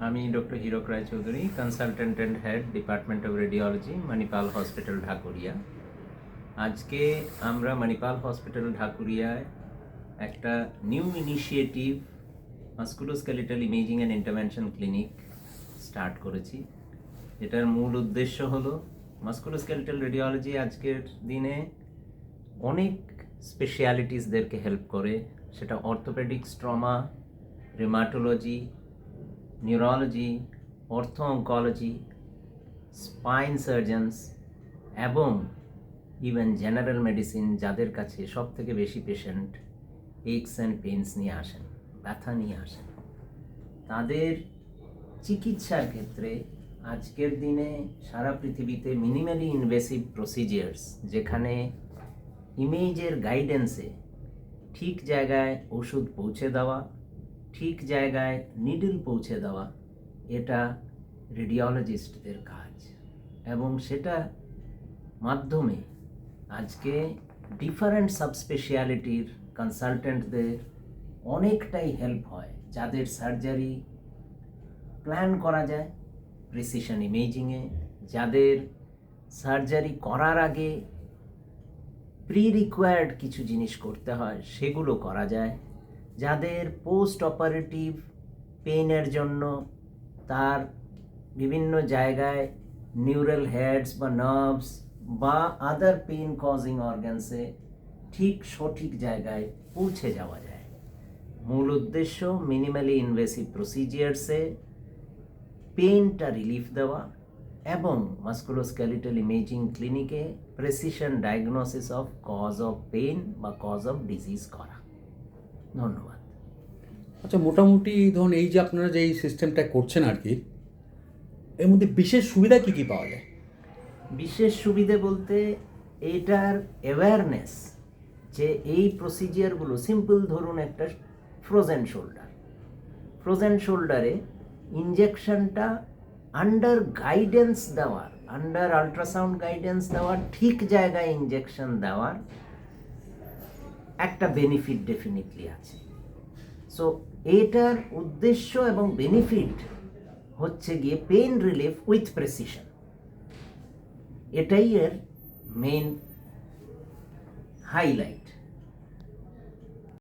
আমি doctor Hirak Roychowdhury, consultant and head department of radiology, Manipal hospital, Dhakuria. আজকে আমরা মণিপাল হসপিটাল ঢাকুরিয়ায় একটা new initiative musculoskeletal imaging and intervention clinic start করেছি। এটার মূল উদ্দেশ্য হলো মাস্কুলোস্কেলেটাল রেডিওলজি আজকের দিনে অনেক স্পেশালিটিসদেরকে হেল্প করে, সেটা orthopaedics, trauma, rheumatology, neurology, অর্থো oncology, spine surgeons এবং ইভেন জেনারেল মেডিসিন, যাদের কাছে সব থেকে বেশি পেশেন্ট এইকস অ্যান্ড পেইনস নিয়ে আসেন, ব্যথা নিয়ে আসেন, তাদের চিকিৎসার ক্ষেত্রে আজকের দিনে সারা পৃথিবীতে মিনিমালি ইনভেসিভ প্রসিজিয়ার্স, যেখানে ইমেজের গাইডেন্সে ঠিক জায়গায় ওষুধ পৌঁছে দেওয়া, ঠিক জায়গায় নিডল পৌঁছে দেওয়া, এটা রেডিওলজিস্টদের কাজ। এবং সেটা মাধ্যমে আজকে ডিফারেন্ট সাবস্পেশালিটির কনসালটেন্টদের অনেকটাই হেল্প হয়, যাদের সার্জারি প্ল্যান করা যায় প্রিসিশন ইমেজিংয়ে, যাদের সার্জারি করার আগে প্রি রিকোয়ার্ড কিছু জিনিস করতে হয় সেগুলো করা যায়, যাদের পোস্ট অপারেটিভ পেইনের জন্য তার বিভিন্ন জায়গায় নিউরাল হেডস বা নার্ভস বা আদার পেইন কজিং অর্গানসে ঠিক সঠিক জায়গায় পৌঁছে যাওয়া যায়। মূল উদ্দেশ্য মিনিমালি ইনভেসিভ প্রসিজিয়ার্সে পেইনটা রিলিফ দেওয়া এবং মাস্কুলোস্কেলেটাল ইমেজিং ক্লিনিকে precision diagnosis of cause of pain বা কজ অফ ডিজিজ করা। ধন্যবাদ। আচ্ছা, মোটামুটি ধরুন এই যে আপনারা যে এই সিস্টেমটা করছেন আর কি, এর মধ্যে বিশেষ সুবিধা কী কী পাওয়া যায়? বিশেষ সুবিধে বলতে এটার অ্যাওয়ারনেস, যে এই প্রসিজিয়ারগুলো সিম্পল, ধরুন একটা ফ্রোজেন শোল্ডারে ইনজেকশনটা আন্ডার গাইডেন্স দেওয়ার, আন্ডার আল্ট্রাসাউন্ড গাইডেন্স দেওয়ার, ঠিক জায়গায় ইনজেকশন দেওয়ার একটা বেনিফিট ডেফিনেটলি আছে। সো এটার উদ্দেশ্য এবং বেনিফিট হচ্ছে গিয়ে পেইন রিলিফ উইথ প্রেসিশন, এটাই এর মেইন হাইলাইট।